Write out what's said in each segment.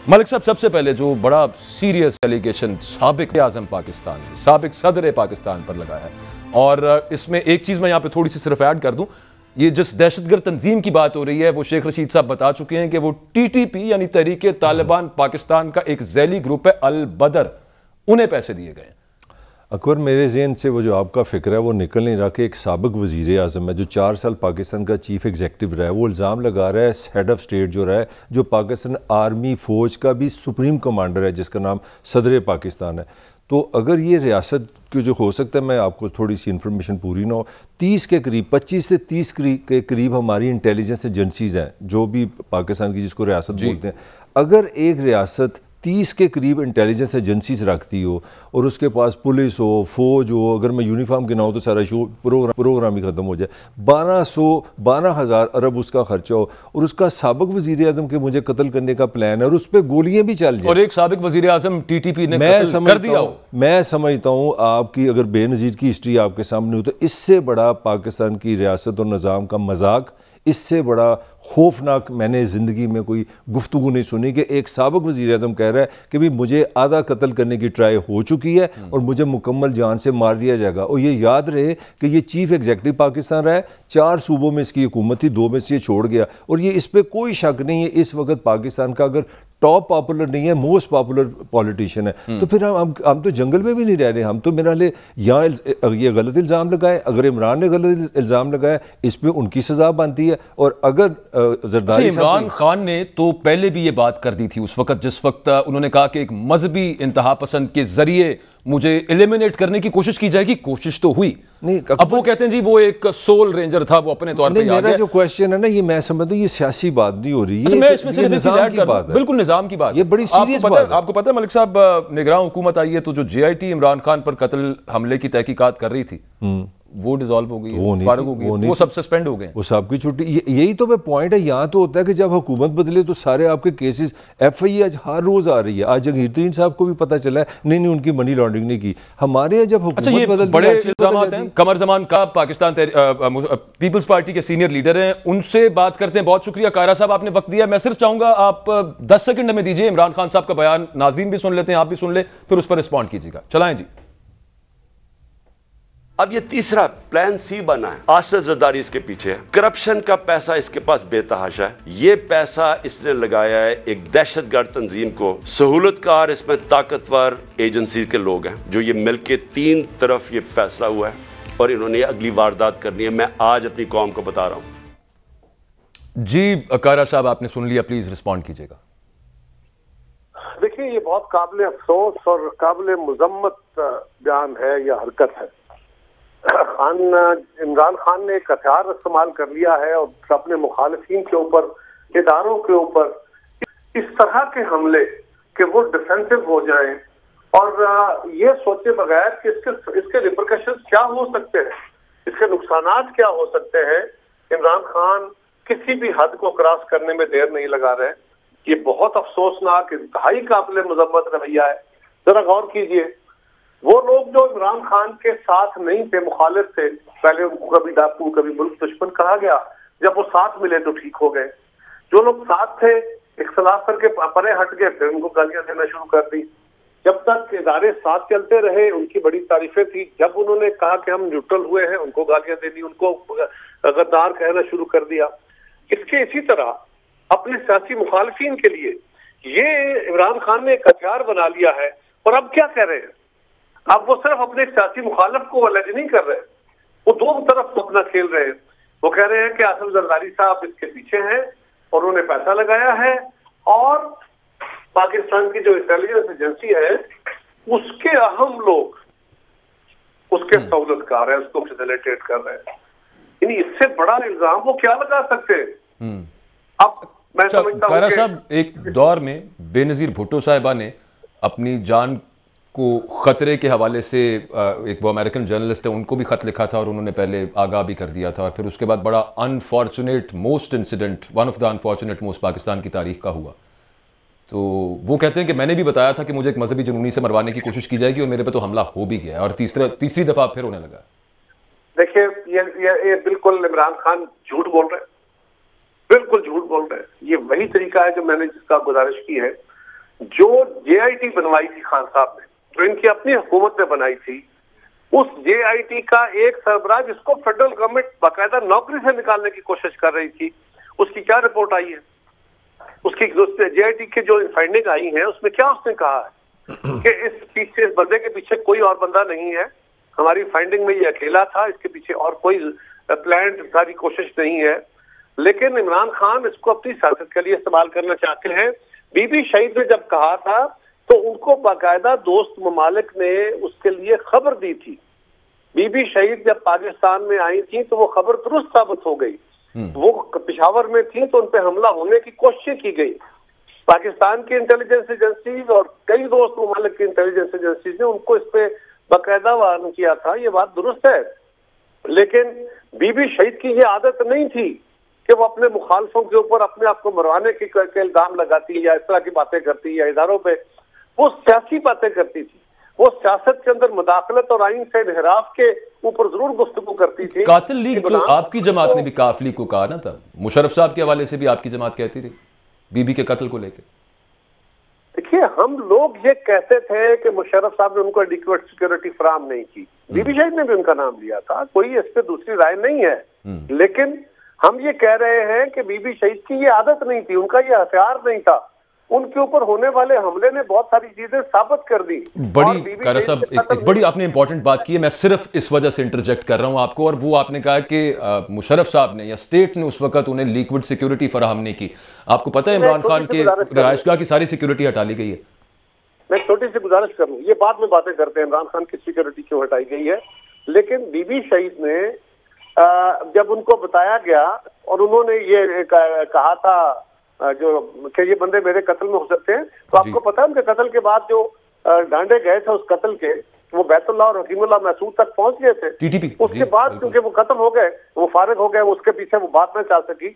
मलिक साहब, सबसे पहले जो बड़ा सीरियस एलिगेशन साबिक आज़म पाकिस्तान, साबिक सदर पाकिस्तान पर लगा है, और इसमें एक चीज़ मैं यहाँ पे थोड़ी सी सिर्फ ऐड कर दूँ, ये जिस दहशतगर्द तंजीम की बात हो रही है वो शेख रशीद साहब बता चुके हैं कि वो TTP यानी तहरीक तालिबान पाकिस्तान का एक जैली ग्रुप है, अल बदर, उन्हें पैसे दिए गए। अकबर, मेरे ज़हन से वो जो आपका फ़िक्र है वो निकल नहीं रहा कि एक साबिक वज़ीर आज़म है जो 4 साल पाकिस्तान का चीफ़ एग्जीक्यूटिव रहा है, वो इल्ज़ाम लगा रहा है हेड ऑफ़ स्टेट जो रहा है, जो पाकिस्तान आर्मी फ़ौज का भी सुप्रीम कमांडर है जिसका नाम सदर पाकिस्तान है। तो अगर ये रियासत के जो हो सकता है, मैं आपको थोड़ी सी इन्फॉर्मेशन पूरी ना हो, 30 के करीब 25 से 30 के करीब हमारी इंटेलिजेंस एजेंसीज़ हैं जो भी पाकिस्तान की जिसको रियासत बोलते हैं। अगर एक रियासत 30 के करीब इंटेलिजेंस एजेंसीज रखती हो और उसके पास पुलिस हो, फौज हो, अगर मैं यूनिफॉर्म गिनाऊँ तो सारा शो प्रोग्राम ही ख़त्म हो जाए, 12,000 अरब उसका खर्चा हो, और उसका साबिक वज़ीर आज़म के मुझे कत्ल करने का प्लान है और उस पर गोलियाँ भी चल जाए, और एक साबिक वज़ीर आज़म TTP ने कत्ल कर दिया हो। मैं समझता हूँ आपकी अगर बेनज़ीर की हिस्ट्री आपके सामने हो तो इससे बड़ा पाकिस्तान की रियासत और निज़ाम का मजाक, इससे बड़ा खौफनाक मैंने ज़िंदगी में कोई गुफ्तगू नहीं सुनी कि एक साबिक वज़ीर आज़म कह रहा है कि भी मुझे आधा कत्ल करने की ट्राई हो चुकी है और मुझे मुकम्मल जान से मार दिया जाएगा। और ये याद रहे कि ये चीफ एग्जीक्यूटिव पाकिस्तान रहा है, 4 सूबों में इसकी हुकूमत थी, 2 में से ये छोड़ गया, और ये इस पर कोई शक नहीं है इस वक्त पाकिस्तान का अगर टॉप पॉपुलर नहीं है, मोस्ट पॉपुलर पॉलिटिशियन है। तो फिर हम तो जंगल में भी नहीं रह रहे, हम तो मेरा लिए यहाँ ये गलत इल्ज़ाम लगाए, अगर इमरान ने गलत इल्ज़ाम लगाया इस पर उनकी सज़ा बनती है। और अगर जरदारी इमरान खान ने तो पहले भी ये बात कर दी थी उस वक्त, जिस वक्त उन्होंने कहा कि एक मजहबी इंतहा पसंद के जरिए मुझे एलिमिनेट करने की कोशिश की जाएगी, कोशिश तो हुई नहीं। अब वो कहते हैं जी वो एक सोल रेंजर था, वो अपने तौर पे। मेरा जो क्वेश्चन है ना, ये मैं समझता हूँ ये सियासी बात नहीं हो रही है, मैं इसमें सिर्फ निज़ाम की बात है, बिल्कुल निज़ाम की बात, ये बड़ी सीरियस बात है। आपको पता है मलिक साहब, निगरान हुकूमत आई है तो जो JIT इमरान खान पर कत्ल हमले की तहकीकात कर रही थी वो डिसॉल्व हो गई, फारुग हो गई, वो सब सस्पेंड हो गए, वो सबकी छुट्टी। यही तो मैं पॉइंट है। यहाँ तो होता है कि जब हुकूमत बदले तो सारे आपके केसेस FIA आज हर रोज आ रही है। आज जंगीर तरीन साहब को भी पता चला है नहीं उनकी मनी लॉन्ड्रिंग नहीं की। हमारे यहाँ जब हुकूमत बदलती है, बड़े इल्जाम हैं। कमर जमान का पाकिस्तान पीपल्स पार्टी के सीनियर लीडर हैं, उनसे बात करते हैं। बहुत शुक्रिया कायरा साहब, आपने वक्त दिया। मैं सिर्फ चाहूंगा आप 10 सेकंड में दीजिए, इमरान खान साहब का बयान नाजरीन भी सुन लेते हैं, आप भी सुन ले, फिर उस पर रिस्पॉन्ड कीजिएगा। चलाएं जी। अब ये तीसरा प्लान C बना है, आसिफ जरदारी इसके पीछे है, करप्शन का पैसा इसके पास बेतहाशा है। ये पैसा इसने लगाया है एक दहशतगर्द तंजीम को, सहूलतकार इसमें ताकतवर एजेंसी के लोग हैं जो ये मिलके 3 तरफ ये फैसला हुआ है और इन्होंने अगली वारदात करनी है। मैं आज अपनी कौम को बता रहा हूं। जी कायरा साहब, आपने सुन लिया, प्लीज रिस्पॉन्ड कीजिएगा। देखिए, ये बहुत काबिल अफसोस और काबिल मुजम्मत बयान है या हरकत है। इमरान खान ने एक हथियार इस्तेमाल कर लिया है और अपने मुखालिफिन के ऊपर, इदारों के ऊपर इस तरह के हमले कि वो डिफेंसिव हो जाएं और ये सोचे बगैर कि इसके रिपरकशंस क्या हो सकते हैं, इसके नुकसानात क्या हो सकते हैं, इमरान खान किसी भी हद को क्रॉस करने में देर नहीं लगा रहे। ये बहुत अफसोसनाक, इंतहाई काबिल मजम्मत रवैया है। जरा गौर कीजिए, वो लोग जो इमरान खान के साथ नहीं थे, मुखालिफ थे, पहले उनको कभी डाकू कभी मुल्क दुश्मन कहा गया, जब वो साथ मिले तो ठीक हो गए। जो लोग साथ थे इख्तलाफ करके परे हट गए, फिर उनको गालियां देना शुरू कर दी। जब तक इदारे साथ चलते रहे उनकी बड़ी तारीफें थी, जब उन्होंने कहा कि हम न्यूट्रल हुए हैं उनको गालियां देनी, उनको गद्दार कहना शुरू कर दिया। इसी तरह अपने सियासी मुखालिफिन के लिए ये इमरान खान ने एक हथियार बना लिया है। और अब क्या कह रहे हैं, अब वो सिर्फ अपने सियासी मुखालिफ को अलग नहीं कर रहे, वो दो तरफ अपना खेल रहे हैं। वो कह रहे हैं कि आसिफ जरदारी साहब इसके पीछे हैं और उन्होंने पैसा लगाया है, और पाकिस्तान की जो इंटेलिजेंस एजेंसी है उसके अहम लोग उसके सहूलतकार हैं, उसको फैसिलिटेट कर रहे हैं। यानी इससे बड़ा इल्जाम वो क्या लगा सकते हैं। अब मैं समझता हूं कि साहब, एक दौर में बेनजीर भुट्टो साहिबा ने अपनी जान को खतरे के हवाले से, एक वो अमेरिकन जर्नलिस्ट है, उनको भी खत लिखा था और उन्होंने पहले आगाह भी कर दिया था, और फिर उसके बाद बड़ा unfortunate most incident, one of the unfortunate most Pakistan की तारीख का हुआ। तो वो कहते हैं कि मैंने भी बताया था कि मुझे एक मजहबी जुनूनी से मरवाने की कोशिश की जाएगी और मेरे पे तो हमला हो भी गया, और तीसरी दफा फिर होने लगा। देखिए, ये बिल्कुल इमरान खान झूठ बोल रहे हैं, बिल्कुल झूठ बोल रहे हैं। ये वही तरीका है जो मैंने जिसका गुजारिश की है। जो JIT बनवाई थी खान साहब ने, जो इनकी अपनी हुकूमत ने बनाई थी, उस JIT का एक सरबराह जिसको फेडरल गवर्नमेंट बाकायदा नौकरी से निकालने की कोशिश कर रही थी, उसकी क्या रिपोर्ट आई है? उसकी JIT के जो फाइंडिंग आई है उसमें क्या उसने कहा है कि इस बंदे के पीछे कोई और बंदा नहीं है, हमारी फाइंडिंग में ये अकेला था, इसके पीछे और कोई प्लान सारी कोशिश नहीं है। लेकिन इमरान खान इसको अपनी सियासत के लिए इस्तेमाल करना चाहते हैं। बीबी शहीद ने जब कहा था तो उनको बाकायदा दोस्त ममालिक ने उसके लिए खबर दी थी। बीबी शहीद जब पाकिस्तान में आई थी तो वो खबर दुरुस्त साबित हो गई। वो पेशावर में थी तो उन पे हमला होने की कोशिश की गई। पाकिस्तान की इंटेलिजेंस एजेंसीज और कई दोस्त ममालिक की इंटेलिजेंस एजेंसीज ने उनको इस पे बाकायदा वार्न किया था, ये बात दुरुस्त है। लेकिन बीबी शहीद की ये आदत नहीं थी कि वो अपने मुखालफों के ऊपर अपने आप को मरवाने के इल्जाम लगाती या इस तरह की बातें करती या इदारों पे वो सियासी बातें करती थी। वो सियासत के अंदर मुदाखलत और आइन से इनहराफ के ऊपर जरूर गुफ्तगू करती थी। कातिल लीग तो आपकी जमात ने भी काफ लीग को कहा ना था, मुशर्रफ साहब के हवाले से भी आपकी जमात कहती रही बीबी के कत्ल को लेकर। देखिए, हम लोग ये कहते थे कि मुशर्रफ साहब ने उनको एडिक्वेट सिक्योरिटी फराहम नहीं की, बीबी शहीद ने भी उनका नाम लिया था, कोई इस पे दूसरी राय नहीं है। लेकिन हम ये कह रहे हैं कि बीबी शहीद की ये आदत नहीं थी, उनका ये हथियार नहीं था। उनके ऊपर होने वाले हमले ने बहुत सारी चीजें साबित कर दी। बड़ी कारा साहब एक बड़ी आपने इंपॉर्टेंट बात की है, मैं सिर्फ इस वजह से इंटरजेक्ट कर रहा हूं आपको, और वो आपने कहा कि मुशर्रफ साहब ने या स्टेट ने उस वक्त उन्हें लिक्विड सिक्योरिटी फराहम नहीं की। आपको पता है इमरान खान के रिहाइशगाह की सारी सिक्योरिटी हटा ली गई है। मैं छोटी सी गुजारिश करूं, ये बाद में बातें करते हैं इमरान खान की सिक्योरिटी क्यों हटाई गई है। लेकिन बीबी शहीद ने जब उनको बताया गया और उन्होंने ये कहा था जो कि ये बंदे मेरे कत्ल में हो सकते हैं, तो आपको पता है उनके कत्ल के बाद जो डांडे गए थे उस कत्ल के, वो बैतुल्लाह और हकीमुल्लाह महसूद तक पहुंच गए थे। TTP उसके बाद क्योंकि वो खत्म हो गए, वो फारिग हो गए, उसके पीछे वो बात न चल सकी।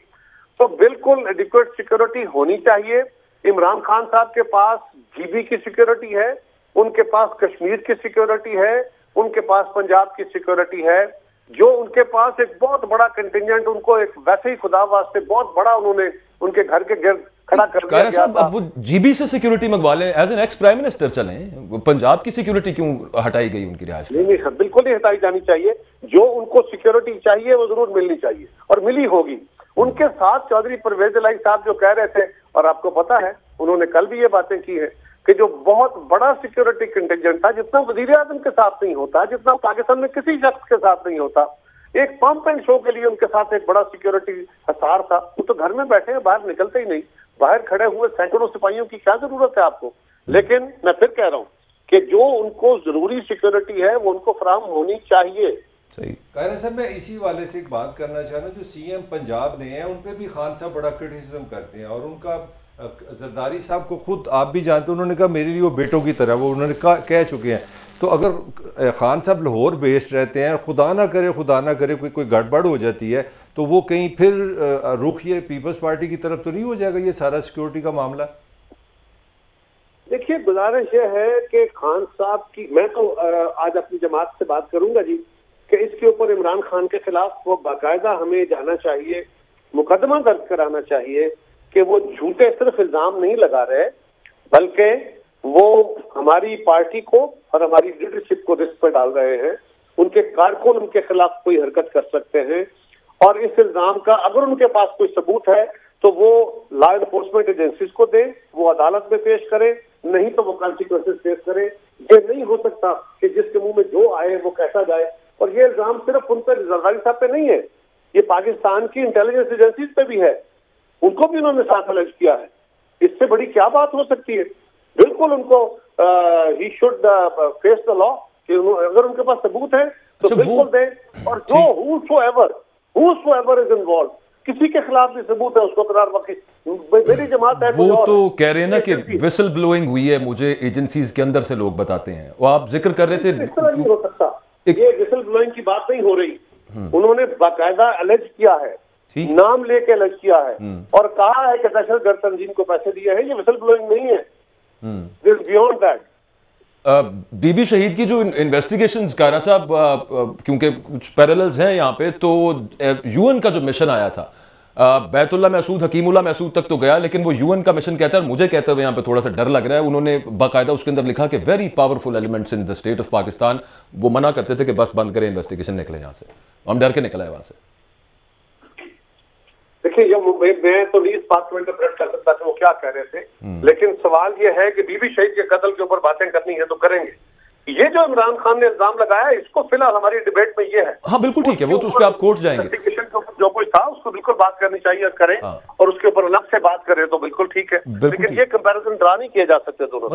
तो बिल्कुल एडिक्वेट सिक्योरिटी होनी चाहिए। इमरान खान साहब के पास GB की सिक्योरिटी है, उनके पास कश्मीर की सिक्योरिटी है, उनके पास पंजाब की सिक्योरिटी है। जो उनके पास एक बहुत बड़ा कंटिजेंट, उनको एक वैसे ही खुदा वास्ते बहुत बड़ा उन्होंने उनके घर के गिर्द खड़ा कर दिया गया था। अब वो GB से सिक्योरिटी मंगवा लें, as an ex prime minister चलें, पंजाब की सिक्योरिटी क्यों हटाई गई उनकी रिहाइश? नहीं, बिल्कुल नहीं हटाई जानी चाहिए। जो उनको सिक्योरिटी चाहिए वो जरूर मिलनी चाहिए और मिली होगी। उनके साथ चौधरी परवेज इलाही साहब जो कह रहे थे, और आपको पता है उन्होंने कल भी ये बातें की है कि जो बहुत बड़ा सिक्योरिटी कंटिजेंट था, जितना वजीर आजम के साथ नहीं होता, जितना पाकिस्तान में किसी शख्स के साथ नहीं होता, एक पंप एंड शो के लिए उनके साथ एक बड़ा सिक्योरिटी हथियार था। वो तो घर में बैठे हैं, बाहर निकलते ही नहीं। बाहर खड़े हुए सैकड़ों सिपाहियों की क्या जरूरत है आपको? लेकिन मैं फिर कह रहा हूँ कि जो उनको जरूरी सिक्योरिटी है वो उनको फराहम होनी चाहिए। सही कायरा साहब, मैं इसी वाले से एक बात करना चाह रहा हूँ। जो CM पंजाब ने हैं उन पे भी खान साहब बड़ा क्रिटिसिज्म करते हैं, और उनका जरदारी साहब को खुद आप भी जानते हैं, उन्होंने कहा मेरे लिए वो बेटों की तरह, वो उन्होंने कह चुके हैं। तो अगर खान साहब लाहौर बेस्ड रहते हैं, खुदा ना करे कोई गड़बड़ हो जाती है, तो वो कहीं फिर रुख ये पीपल्स पार्टी की तरफ तो नहीं हो जाएगा ये सारा सिक्योरिटी का मामला? देखिए, गुजारिश ये है कि खान साहब की, मैं तो आज अपनी जमात से बात करूंगा जी, कि इसके ऊपर इमरान खान के खिलाफ वो बाकायदा हमें जाना चाहिए, मुकदमा दर्ज कराना चाहिए कि वो झूठे सिर्फ इल्जाम नहीं लगा रहे, बल्कि वो हमारी पार्टी को और हमारी लीडरशिप को रिस्क पर डाल रहे हैं। उनके कारकुन उनके खिलाफ कोई हरकत कर सकते हैं, और इस इल्जाम का अगर उनके पास कोई सबूत है तो वो लॉ एनफोर्समेंट एजेंसीज को दें, वो अदालत में पेश करें, नहीं तो वो कॉन्सिक्वेंसेस फेस करें। ये नहीं हो सकता कि जिसके मुंह में जो आए वो कहता जाए। और ये इल्जाम सिर्फ उन पर, जरदारी साहब पे नहीं है, ये पाकिस्तान की इंटेलिजेंस एजेंसीज पे भी है, उनको भी उन्होंने साथ अलर्ज किया है। इससे बड़ी क्या बात हो सकती है? बिल्कुल उनको he should face the law, कि अगर उनके पास सबूत है तो बिल्कुल दें। और जो whosoever is involved, किसी के खिलाफ भी सबूत है उसको करार रखें। मेरी जमात है, वो तो कह रहे हैं ना कि विसल ब्लोइंग हुई है, मुझे एजेंसीज के अंदर से लोग बताते हैं। वो आप जिक्र कर रहे थे, इस तरह नहीं हो सकता। ये विसल ब्लोइंग की बात नहीं हो रही, उन्होंने बाकायदा अलर्ज किया है, नाम लेके अलर्ज किया है और कहा है कि दहशतगर्द तंजीम को पैसे दिए हैं। ये विसल ब्लोइंग नहीं है, दिस बियॉन्ड दैट। बीबी शहीद की जो इन्वेस्टिगेशंस कारा साहब, क्योंकि कुछ पैरेलल्स हैं यहाँ पे, तो UN का जो मिशन आया था बैतुल्ला महसूद, हकीमुल्ला महसूद तक तो गया, लेकिन वो यूएन का मिशन कहता है, और मुझे कहते हुए यहाँ पे थोड़ा सा डर लग रहा है, उन्होंने बाकायदा उसके अंदर लिखा कि very powerful elements in the state of Pakistan, वो मना करते थे कि बस बंद करें इन्वेस्टिगेशन, निकले यहाँ से। हम डर के निकला है वहां से। देखिए, मैं तो नहीं इस बात को इंटरप्रेट कर सकता था वो क्या कह रहे थे, लेकिन सवाल ये है कि बीबी शहीद के कत्ल के ऊपर बातें करनी है तो करेंगे। ये जो इमरान खान ने इल्जाम लगाया, इसको फिलहाल हमारी डिबेट में ये है। हाँ बिल्कुल ठीक है, वो तो उस पर आप कोर्ट जाएंगे। इन्वेस्टिगेशन के ऊपर जो कुछ था उसको बिल्कुल बात करनी चाहिए, करें। और उसके ऊपर अलग से बात करें तो बिल्कुल ठीक है, लेकिन ये कंपैरिजन ड्रा नहीं किए जा सकते दोनों।